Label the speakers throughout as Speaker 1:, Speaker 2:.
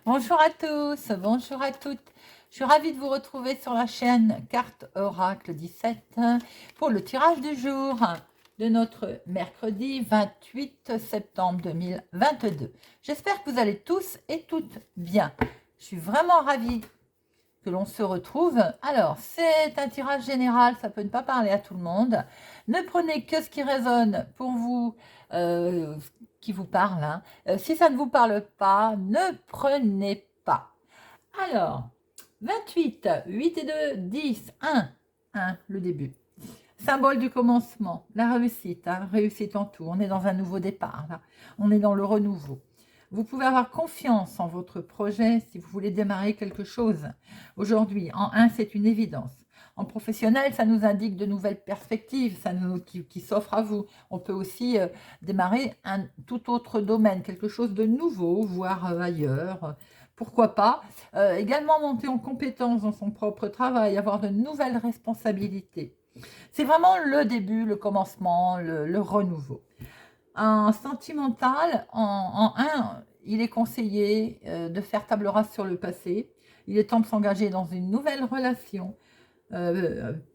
Speaker 1: Bonjour à tous, bonjour à toutes. Je suis ravie de vous retrouver sur la chaîne Carte Oracle 17 pour le tirage du jour de notre mercredi 28 septembre 2022. J'espère que vous allez tous et toutes bien. Je suis vraiment ravie que l'on se retrouve. Alors, c'est un tirage général, ça peut ne pas parler à tout le monde. Ne prenez que ce qui résonne pour vous, qui vous parle. Si ça ne vous parle pas, ne prenez pas. Alors, 28, 8 et 2, 10, 1, le début. Symbole du commencement, la réussite, réussite en tout. On est dans un nouveau départ, là. On est dans le renouveau. Vous pouvez avoir confiance en votre projet si vous voulez démarrer quelque chose. Aujourd'hui, en 1, c'est une évidence. En professionnel, ça nous indique de nouvelles perspectives qui s'offrent à vous. On peut aussi démarrer un tout autre domaine, quelque chose de nouveau, voire ailleurs. Pourquoi pas également monter en compétence dans son propre travail, avoir de nouvelles responsabilités. C'est vraiment le début, le commencement, le renouveau. Un sentimental, en 1, il est conseillé de faire table rase sur le passé. Il est temps de s'engager dans une nouvelle relation.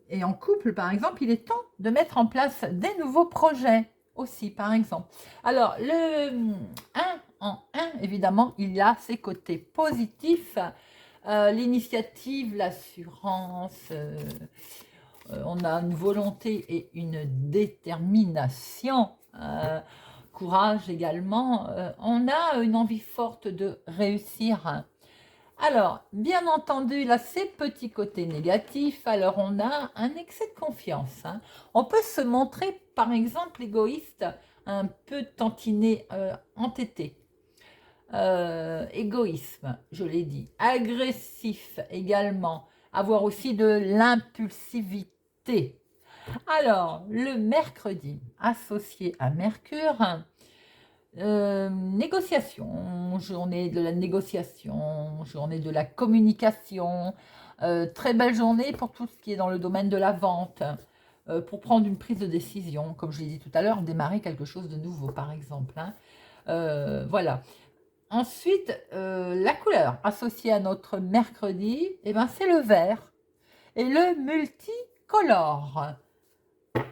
Speaker 1: Et en couple, par exemple, il est temps de mettre en place des nouveaux projets aussi, par exemple. Alors, le 1, en 1, évidemment, il y a ses côtés positifs. L'initiative, l'assurance, on a une volonté et une détermination, courage également. On a une envie forte de réussir. Alors, bien entendu, là, ces petits côtés négatifs, alors on a un excès de confiance. On peut se montrer, par exemple, égoïste, un peu tantiné, entêté. Égoïsme, je l'ai dit. Agressif également. Avoir aussi de l'impulsivité. Alors, le mercredi, associé à Mercure, négociation, journée de la négociation, journée de la communication, très belle journée pour tout ce qui est dans le domaine de la vente, pour prendre une prise de décision, comme je l'ai dit tout à l'heure, démarrer quelque chose de nouveau par exemple. Voilà. Ensuite, la couleur associée à notre mercredi, eh ben, c'est le vert et le multicolore.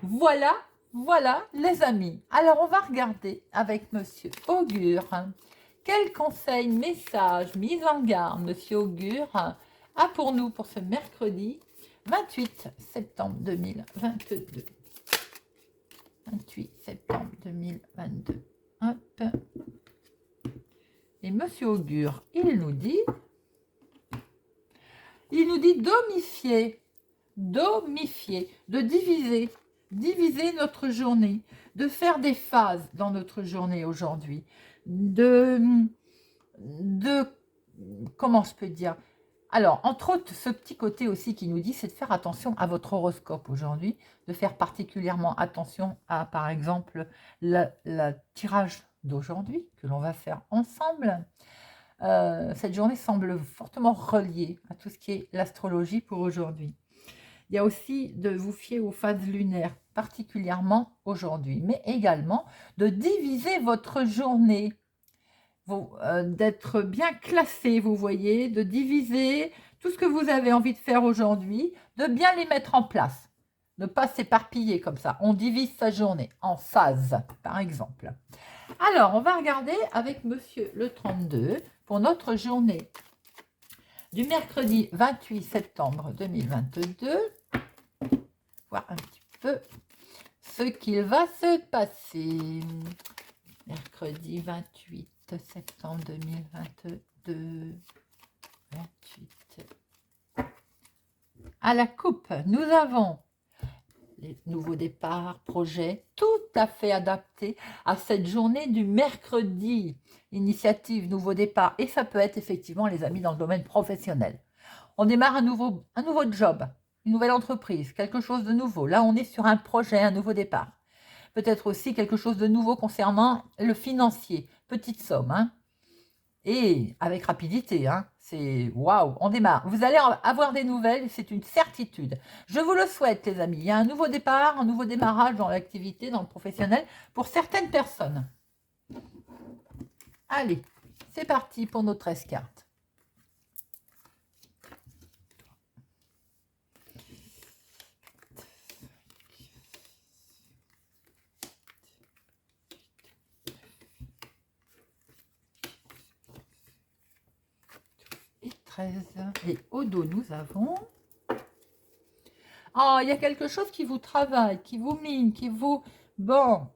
Speaker 1: Voilà, voilà les amis. Alors on va regarder avec Monsieur Augure. Quel conseil, message, mise en garde Monsieur Augure a pour nous pour ce mercredi 28 septembre 2022. 28 septembre 2022. Hop. Et Monsieur Augure, il nous dit domifier, de diviser notre journée, de faire des phases dans notre journée aujourd'hui, de comment je peux dire, alors, entre autres, ce petit côté aussi qui nous dit, c'est de faire attention à votre horoscope aujourd'hui, de faire particulièrement attention à, par exemple, la tirage d'aujourd'hui que l'on va faire ensemble. Cette journée semble fortement reliée à tout ce qui est l'astrologie pour aujourd'hui. Il y a aussi de vous fier aux phases lunaires, particulièrement aujourd'hui, mais également de diviser votre journée, d'être bien classé, vous voyez, de diviser tout ce que vous avez envie de faire aujourd'hui, de bien les mettre en place. Ne pas s'éparpiller comme ça. On divise sa journée en phases, par exemple. Alors, on va regarder avec Monsieur le 32 pour notre journée du mercredi 28 septembre 2022. Voir un petit peu ce qu'il va se passer. Mercredi 28 septembre 2022. 28. À la coupe, nous avons les nouveaux départs, projets, tout à fait adaptés à cette journée du mercredi. Initiative, nouveau départ. Et ça peut être effectivement, les amis, dans le domaine professionnel. On démarre un nouveau job, une nouvelle entreprise, quelque chose de nouveau. Là, on est sur un projet, un nouveau départ. Peut-être aussi quelque chose de nouveau concernant le financier. Petite somme, Et avec rapidité, c'est waouh, on démarre. Vous allez avoir des nouvelles, c'est une certitude. Je vous le souhaite, les amis. Il y a un nouveau départ, un nouveau démarrage dans l'activité, dans le professionnel, pour certaines personnes. Allez, c'est parti pour nos 13 cartes. 13. Et au dos, nous avons... Oh, il y a quelque chose qui vous travaille, qui vous mine, qui vous... Bon,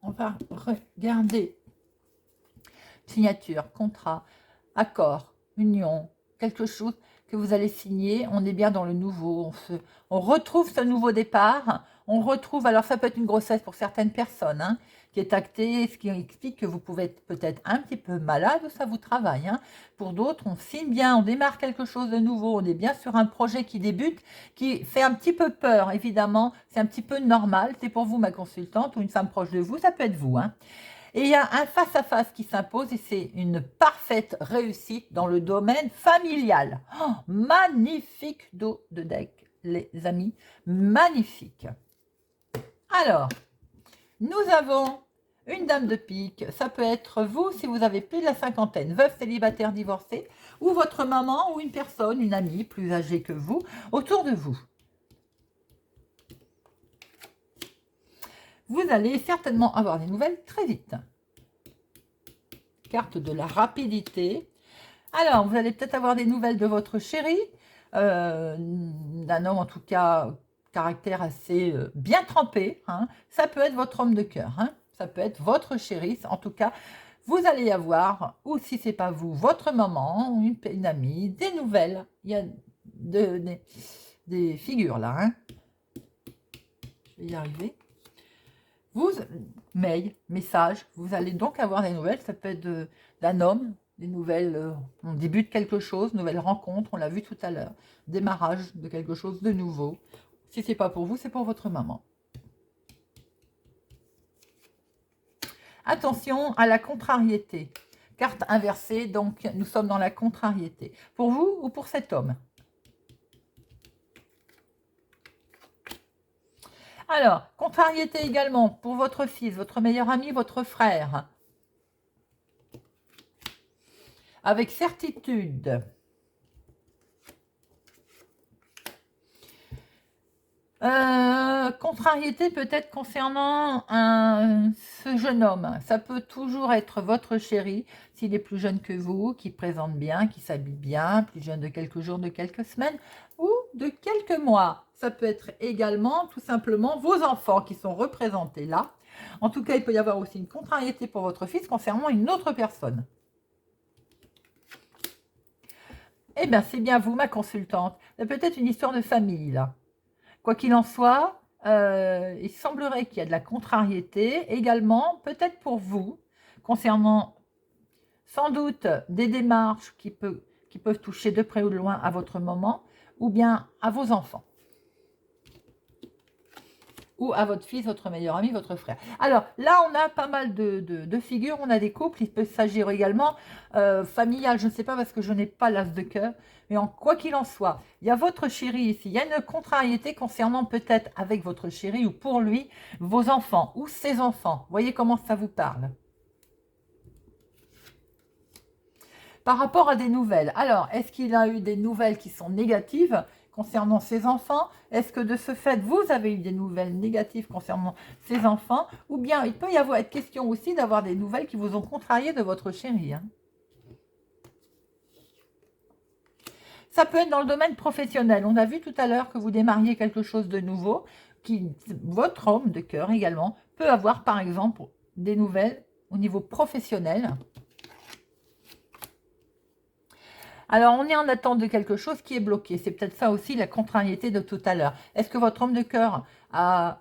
Speaker 1: on va regarder. Signature, contrat, accord, union, quelque chose que vous allez signer. On est bien dans le nouveau. On retrouve ce nouveau départ. On retrouve, alors ça peut être une grossesse pour certaines personnes, hein, qui est actée, ce qui explique que vous pouvez être peut-être un petit peu malade ou ça vous travaille. Hein. Pour d'autres, on signe bien, on démarre quelque chose de nouveau. On est bien sur un projet qui débute, qui fait un petit peu peur, évidemment. C'est un petit peu normal. C'est pour vous, ma consultante, ou une femme proche de vous. Ça peut être vous, hein. Et il y a un face-à-face qui s'impose et c'est une parfaite réussite dans le domaine familial. Oh, magnifique dos de deck, les amis. Magnifique. Alors, nous avons une dame de pique. Ça peut être vous si vous avez plus de la cinquantaine, veuve, célibataire, divorcé, ou votre maman ou une personne, une amie plus âgée que vous, autour de vous. Vous allez certainement avoir des nouvelles très vite. Carte de la rapidité. Alors, vous allez peut-être avoir des nouvelles de votre chéri, d'un homme en tout cas, caractère assez bien trempé. Hein. Ça peut être votre homme de cœur, hein. Ça peut être votre chéri. En tout cas, vous allez avoir, ou si ce n'est pas vous, votre maman, une amie, des nouvelles. Il y a des figures là. Hein. Je vais y arriver. Vous, mail, message, vous allez donc avoir des nouvelles. Ça peut être d'un homme, des nouvelles, on débute quelque chose, nouvelle rencontre, on l'a vu tout à l'heure. Démarrage de quelque chose de nouveau. Si ce n'est pas pour vous, c'est pour votre maman. Attention à la contrariété. Carte inversée, donc nous sommes dans la contrariété. Pour vous ou pour cet homme? Alors, contrariété également pour votre fils, votre meilleur ami, votre frère. Avec certitude. Contrariété peut-être concernant ce jeune homme. Ça peut toujours être votre chéri, s'il est plus jeune que vous, qui présente bien, qui s'habille bien, plus jeune de quelques jours, de quelques semaines ou de quelques mois. Ça peut être également tout simplement vos enfants qui sont représentés là. En tout cas, il peut y avoir aussi une contrariété pour votre fils concernant une autre personne. Eh bien, c'est bien vous, ma consultante. C'est peut-être une histoire de famille, là. Quoi qu'il en soit, il semblerait qu'il y a de la contrariété également, peut-être pour vous, concernant sans doute des démarches qui peuvent toucher de près ou de loin à votre maman, ou bien à vos enfants. Ou à votre fils, votre meilleur ami, votre frère. Alors là, on a pas mal de figures, on a des couples, il peut s'agir également familial, je ne sais pas parce que je n'ai pas l'as de cœur, mais quoi qu'il en soit, il y a votre chéri ici, il y a une contrariété concernant peut-être avec votre chéri ou pour lui, vos enfants ou ses enfants. Voyez comment ça vous parle. Par rapport à des nouvelles, alors, est-ce qu'il a eu des nouvelles qui sont négatives concernant ses enfants? Est-ce que de ce fait, vous avez eu des nouvelles négatives concernant ses enfants? Ou bien, il peut y avoir être question aussi d'avoir des nouvelles qui vous ont contrarié de votre chéri. Hein. Ça peut être dans le domaine professionnel. On a vu tout à l'heure que vous démarriez quelque chose de nouveau, votre homme de cœur également peut avoir, par exemple, des nouvelles au niveau professionnel. Alors, on est en attente de quelque chose qui est bloqué. C'est peut-être ça aussi la contrariété de tout à l'heure. Est-ce que votre homme de cœur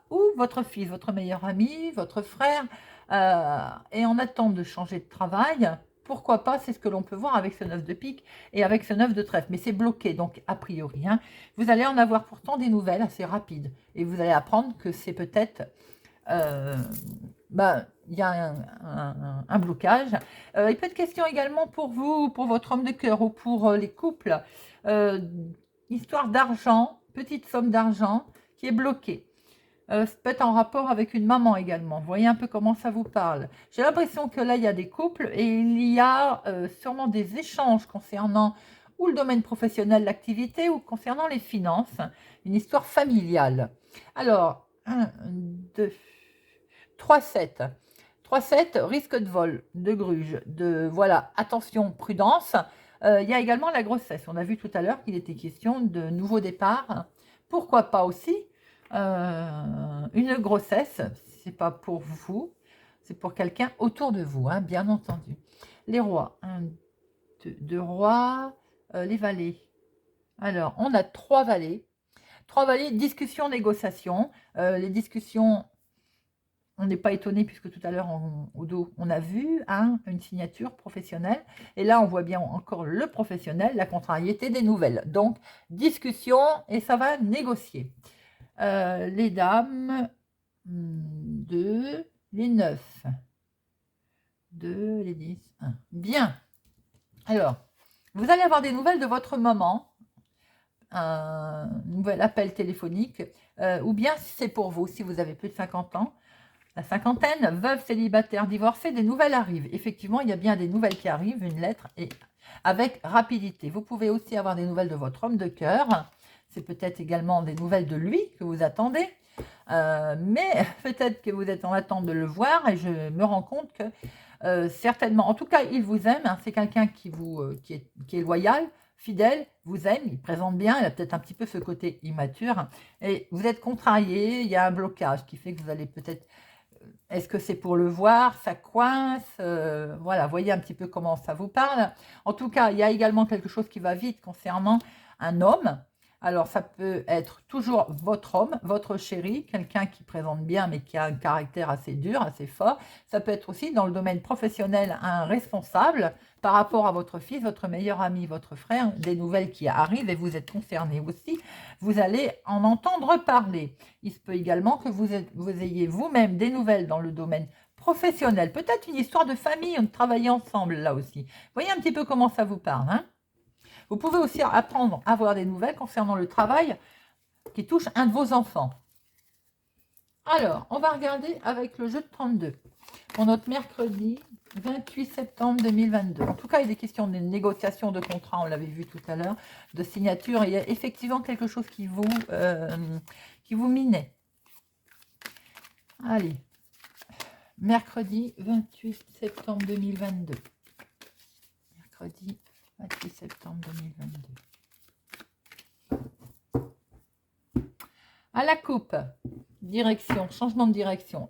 Speaker 1: ou votre fils, votre meilleur ami, votre frère est en attente de changer de travail? Pourquoi pas? C'est ce que l'on peut voir avec ce 9 de pique et avec ce 9 de trèfle. Mais c'est bloqué, donc a priori. Hein, vous allez en avoir pourtant des nouvelles assez rapides. Et vous allez apprendre que c'est peut-être... il y a un blocage. Il peut être question également pour vous, pour votre homme de cœur ou pour les couples, histoire d'argent, petite somme d'argent qui est bloquée. Ça peut être en rapport avec une maman également. Vous voyez un peu comment ça vous parle. J'ai l'impression que là, il y a des couples et il y a sûrement des échanges concernant ou le domaine professionnel, l'activité, ou concernant les finances. Une histoire familiale. Alors, 1, 2, 3, 7. 3, 7, risque de vol, de gruge, voilà, attention, prudence. Il y a également la grossesse. On a vu tout à l'heure qu'il était question de nouveau départ. Pourquoi pas aussi une grossesse, c'est pas pour vous, c'est pour quelqu'un autour de vous, hein, bien entendu. Les rois, 1, 2 rois, les valets. Alors, on a 3 valets. 3 valets, discussion, négociation. Les discussions, on n'est pas étonné puisque tout à l'heure, au dos, on a vu hein, une signature professionnelle. Et là, on voit bien encore le professionnel, la contrariété des nouvelles. Donc, discussion et ça va négocier. Les dames, 2, les 9, 2, les 10, 1. Bien. Alors, vous allez avoir des nouvelles de votre maman, un nouvel appel téléphonique, ou bien si c'est pour vous, si vous avez plus de 50 ans, la cinquantaine, veuve, célibataire, divorcé, des nouvelles arrivent. Effectivement, il y a bien des nouvelles qui arrivent, une lettre, et avec rapidité. Vous pouvez aussi avoir des nouvelles de votre homme de cœur. C'est peut-être également des nouvelles de lui que vous attendez. Mais peut-être que vous êtes en attente de le voir et je me rends compte que certainement, en tout cas, il vous aime. Hein, c'est quelqu'un qui est loyal, fidèle, vous aime, il présente bien, il a peut-être un petit peu ce côté immature. Et vous êtes contrarié, il y a un blocage qui fait que vous allez peut-être... Est-ce que c'est pour le voir, ça coince, voilà, voyez un petit peu comment ça vous parle. En tout cas, il y a également quelque chose qui va vite concernant un homme. Alors, ça peut être toujours votre homme, votre chéri, quelqu'un qui présente bien, mais qui a un caractère assez dur, assez fort. Ça peut être aussi dans le domaine professionnel un responsable par rapport à votre fils, votre meilleur ami, votre frère, des nouvelles qui arrivent et vous êtes concerné aussi. Vous allez en entendre parler. Il se peut également que vous ayez vous-même des nouvelles dans le domaine professionnel. Peut-être une histoire de famille, on travaille ensemble là aussi. Voyez un petit peu comment ça vous parle, hein? Vous pouvez aussi apprendre à avoir des nouvelles concernant le travail qui touche un de vos enfants. Alors, on va regarder avec le jeu de 32 pour notre mercredi 28 septembre 2022. En tout cas, il est question de négociation de contrat, on l'avait vu tout à l'heure, de signature. Il y a effectivement quelque chose qui vous minait. Allez, mercredi 28 septembre 2022. Mercredi 28 septembre 2022. À la coupe, direction, changement de direction.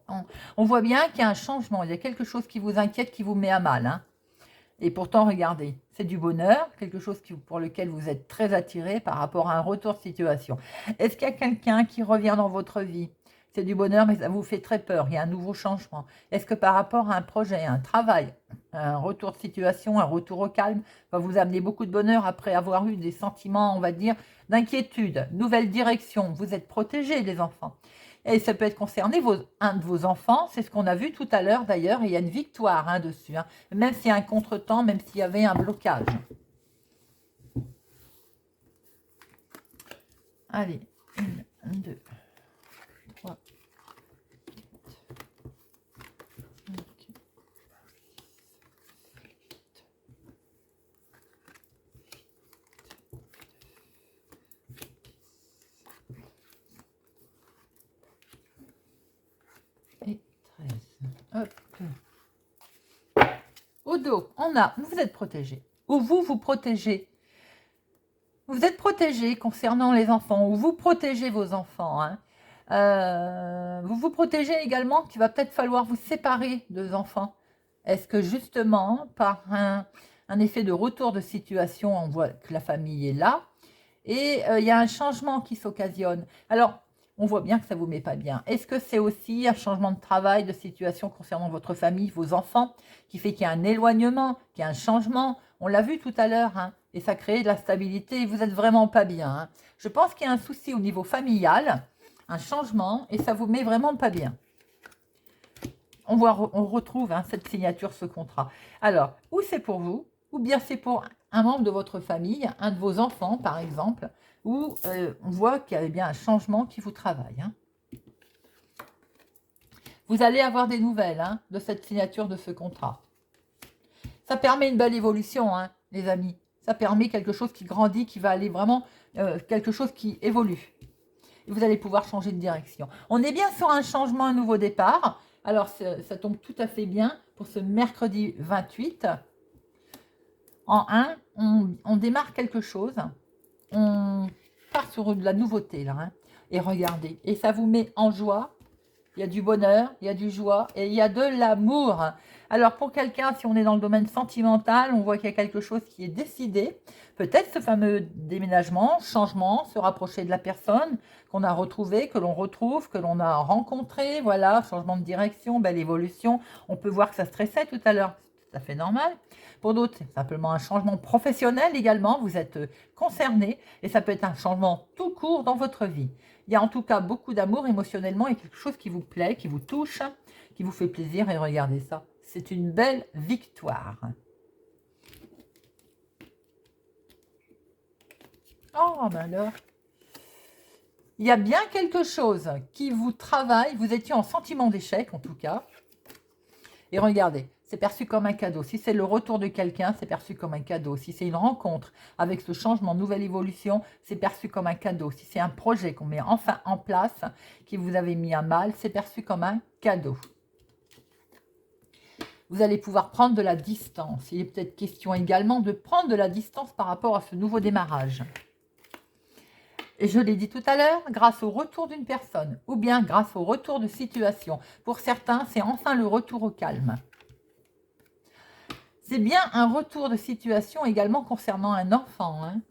Speaker 1: On voit bien qu'il y a un changement, il y a quelque chose qui vous inquiète, qui vous met à mal. Hein. Et pourtant, regardez, c'est du bonheur, quelque chose pour lequel vous êtes très attiré par rapport à un retour de situation. Est-ce qu'il y a quelqu'un qui revient dans votre vie? C'est du bonheur, mais ça vous fait très peur. Il y a un nouveau changement. Est-ce que par rapport à un projet, un travail, un retour de situation, un retour au calme, va vous amener beaucoup de bonheur après avoir eu des sentiments, on va dire, d'inquiétude, nouvelle direction? Vous êtes protégés, les enfants. Et ça peut être concerné un de vos enfants. C'est ce qu'on a vu tout à l'heure, d'ailleurs. Et il y a une victoire hein, dessus. Hein, même s'il y a un contretemps, même s'il y avait un blocage. Allez, 1, 2, 3, et 13. Hop. Au dos, vous êtes protégé. Ou vous protégez. Vous êtes protégé concernant les enfants, ou vous protégez vos enfants. Hein. Vous vous protégez également qu'il va peut-être falloir vous séparer de vos enfants. Est-ce que justement, par un effet de retour de situation, on voit que la famille est là, et il y a un changement qui s'occasionne. Alors, on voit bien que ça ne vous met pas bien. Est-ce que c'est aussi un changement de travail, de situation concernant votre famille, vos enfants, qui fait qu'il y a un éloignement, qu'il y a un changement? On l'a vu tout à l'heure, hein, et ça crée de la stabilité, et vous n'êtes vraiment pas bien. Hein. Je pense qu'il y a un souci au niveau familial, un changement, et ça vous met vraiment pas bien. On retrouve hein, cette signature, ce contrat. Alors, ou c'est pour vous, ou bien c'est pour un membre de votre famille, un de vos enfants par exemple, où on voit qu'il y a bien un changement qui vous travaille. Hein. Vous allez avoir des nouvelles hein, de cette signature de ce contrat. Ça permet une belle évolution, hein, les amis. Ça permet quelque chose qui grandit, qui va aller vraiment, quelque chose qui évolue. Et vous allez pouvoir changer de direction. On est bien sur un changement, un nouveau départ. Alors, ça tombe tout à fait bien pour ce mercredi 28. En un, on démarre quelque chose, on part sur de la nouveauté là, hein, et regardez, et ça vous met en joie. Il y a du bonheur, il y a du joie et il y a de l'amour. Alors pour quelqu'un, si on est dans le domaine sentimental, on voit qu'il y a quelque chose qui est décidé. Peut-être ce fameux déménagement, changement, se rapprocher de la personne qu'on a retrouvée, que l'on retrouve, que l'on a rencontré. Voilà, changement de direction, belle évolution. On peut voir que ça stressait tout à l'heure. C'est tout à fait normal. Pour d'autres, c'est simplement un changement professionnel également. Vous êtes concerné et ça peut être un changement tout court dans votre vie. Il y a en tout cas beaucoup d'amour émotionnellement et quelque chose qui vous plaît, qui vous touche, qui vous fait plaisir. Et regardez ça, c'est une belle victoire. Oh, ben alors, il y a bien quelque chose qui vous travaille. Vous étiez en sentiment d'échec en tout cas. Et regardez, c'est perçu comme un cadeau. Si c'est le retour de quelqu'un, c'est perçu comme un cadeau. Si c'est une rencontre avec ce changement, nouvelle évolution, c'est perçu comme un cadeau. Si c'est un projet qu'on met enfin en place, qui vous avez mis à mal, c'est perçu comme un cadeau. Vous allez pouvoir prendre de la distance. Il est peut-être question également de prendre de la distance par rapport à ce nouveau démarrage. Et je l'ai dit tout à l'heure, grâce au retour d'une personne ou bien grâce au retour de situation. Pour certains, c'est enfin le retour au calme. C'est bien un retour de situation également concernant un enfant. Hein.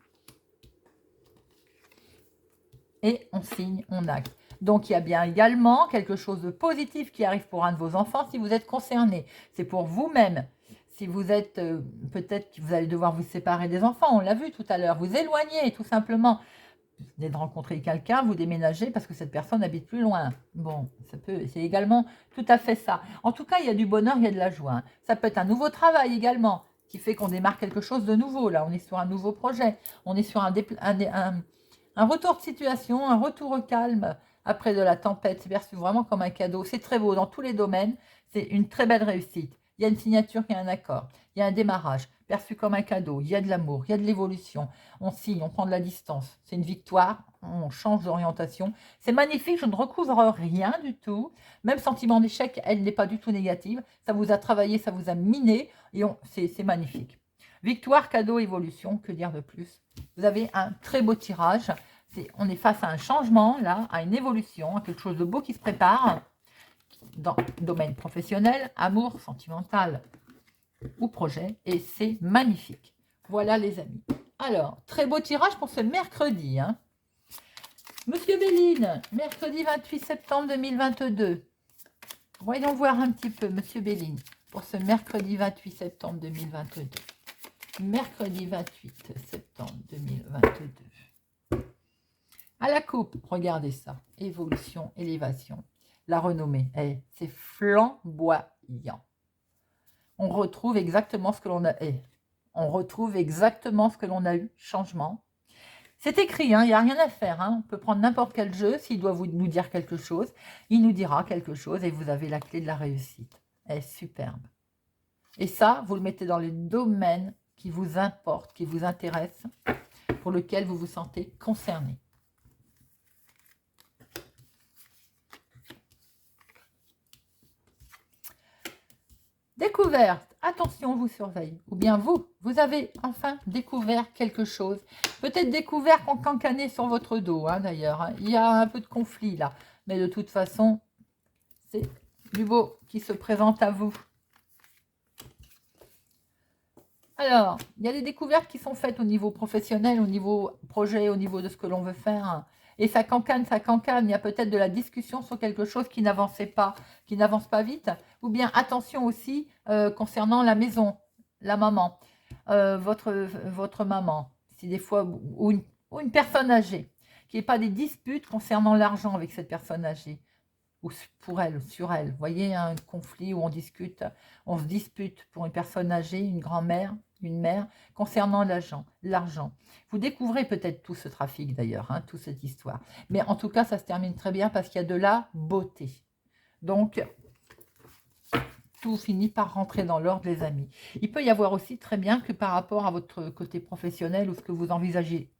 Speaker 1: Et on signe, on acte. Donc, il y a bien également quelque chose de positif qui arrive pour un de vos enfants si vous êtes concerné. C'est pour vous-même. Si vous êtes, peut-être que vous allez devoir vous séparer des enfants, on l'a vu tout à l'heure, vous éloigner tout simplement. Vous venez de rencontrer quelqu'un, vous déménagez parce que cette personne habite plus loin. Bon, c'est également tout à fait ça. En tout cas, il y a du bonheur, il y a de la joie. Hein. Ça peut être un nouveau travail également, qui fait qu'on démarre quelque chose de nouveau. Là, on est sur un nouveau projet. On est sur un retour de situation, un retour au calme après de la tempête. C'est perçu vraiment comme un cadeau. C'est très beau dans tous les domaines. C'est une très belle réussite. Il y a une signature, il y a un accord, il y a un démarrage, perçu comme un cadeau, il y a de l'amour, il y a de l'évolution. On signe, on prend de la distance. C'est une victoire, on change d'orientation. C'est magnifique, je ne recouvre rien du tout. Même sentiment d'échec, elle n'est pas du tout négative. Ça vous a travaillé, ça vous a miné, et c'est magnifique. Victoire, cadeau, évolution, que dire de plus? Vous avez un très beau tirage. On est face à un changement, là, à une évolution, à quelque chose de beau qui se prépare dans le domaine professionnel, amour, sentimental ou projet. Et c'est magnifique. Voilà les amis. Alors, très beau tirage pour ce mercredi. Hein. Monsieur Béline, mercredi 28 septembre 2022. Voyons voir un petit peu, Monsieur Béline, pour ce mercredi 28 septembre 2022. Mercredi 28 septembre 2022. À la coupe, regardez ça. Évolution, élévation. La renommée, c'est flamboyant. On retrouve exactement ce que l'on a. On retrouve exactement ce que l'on a eu. Changement. C'est écrit, hein, il n'y a rien à faire. Hein. On peut prendre n'importe quel jeu. S'il doit nous dire quelque chose, il nous dira quelque chose et vous avez la clé de la réussite. Superbe. Et ça, vous le mettez dans les domaines qui vous importent, qui vous intéressent, pour lequel vous vous sentez concerné. Découverte, attention, on vous surveille. Ou bien vous avez enfin découvert quelque chose. Peut-être découvert qu'on cancanait sur votre dos, hein, d'ailleurs. Hein. Il y a un peu de conflit là. Mais de toute façon, c'est du beau qui se présente à vous. Alors, il y a des découvertes qui sont faites au niveau professionnel, au niveau projet, au niveau de ce que l'on veut faire. Et ça cancane, ça cancane. Il y a peut-être de la discussion sur quelque chose qui n'avance pas vite. Ou bien attention aussi concernant la maison, la maman, votre maman. Si des fois, ou une personne âgée, qu'il n'y ait pas des disputes concernant l'argent avec cette personne âgée. Ou pour elle, sur elle. Vous voyez, un conflit où on se dispute pour une personne âgée, une grand-mère, une mère, concernant l'argent. Vous découvrez peut-être tout ce trafic d'ailleurs, hein, toute cette histoire. Mais en tout cas, ça se termine très bien parce qu'il y a de la beauté. Donc, tout finit par rentrer dans l'ordre, les amis. Il peut y avoir aussi très bien que par rapport à votre côté professionnel ou ce que vous envisagez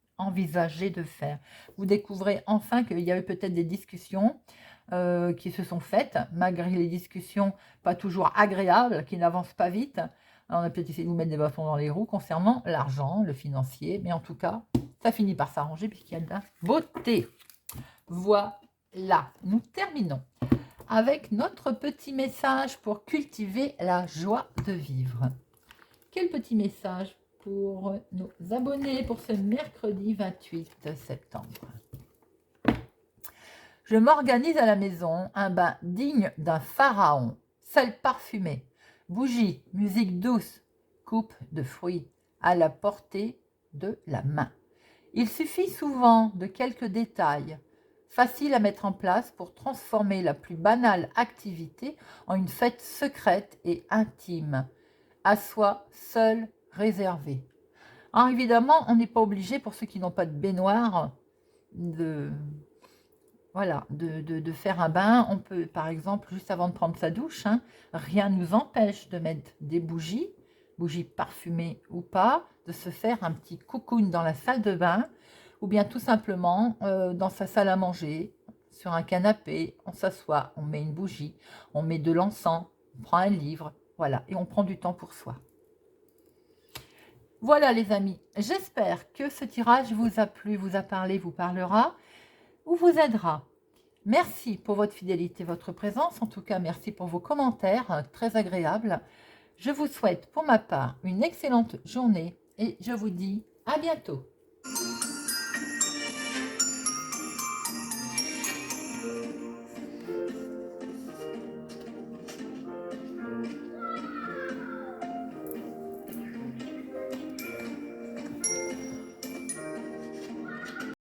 Speaker 1: de faire, vous découvrez enfin qu'il y a eu peut-être des discussions qui se sont faites, malgré les discussions pas toujours agréables, qui n'avancent pas vite. Alors, on a peut-être essayé de vous mettre des bâtons dans les roues concernant l'argent, le financier, mais en tout cas, ça finit par s'arranger puisqu'il y a de la beauté. Voilà, nous terminons avec notre petit message pour cultiver la joie de vivre. Quel petit message pour nos abonnés pour ce mercredi 28 septembre? Je m'organise à la maison un bain digne d'un pharaon, sel parfumé, bougies, musique douce, coupe de fruits à la portée de la main. Il suffit souvent de quelques détails, faciles à mettre en place pour transformer la plus banale activité en une fête secrète et intime, à soi seul réservée. Alors évidemment, on n'est pas obligé, pour ceux qui n'ont pas de baignoire, de faire un bain. On peut, par exemple, juste avant de prendre sa douche, rien ne nous empêche de mettre des bougies parfumées ou pas, de se faire un petit cocoon dans la salle de bain, ou bien tout simplement dans sa salle à manger, sur un canapé, on s'assoit, on met une bougie, on met de l'encens, on prend un livre, voilà, et on prend du temps pour soi. Voilà les amis, j'espère que ce tirage vous a plu, vous a parlé, vous parlera ou vous aidera. Merci pour votre fidélité, votre présence. En tout cas, merci pour vos commentaires, très agréables. Je vous souhaite pour ma part une excellente journée et je vous dis à bientôt.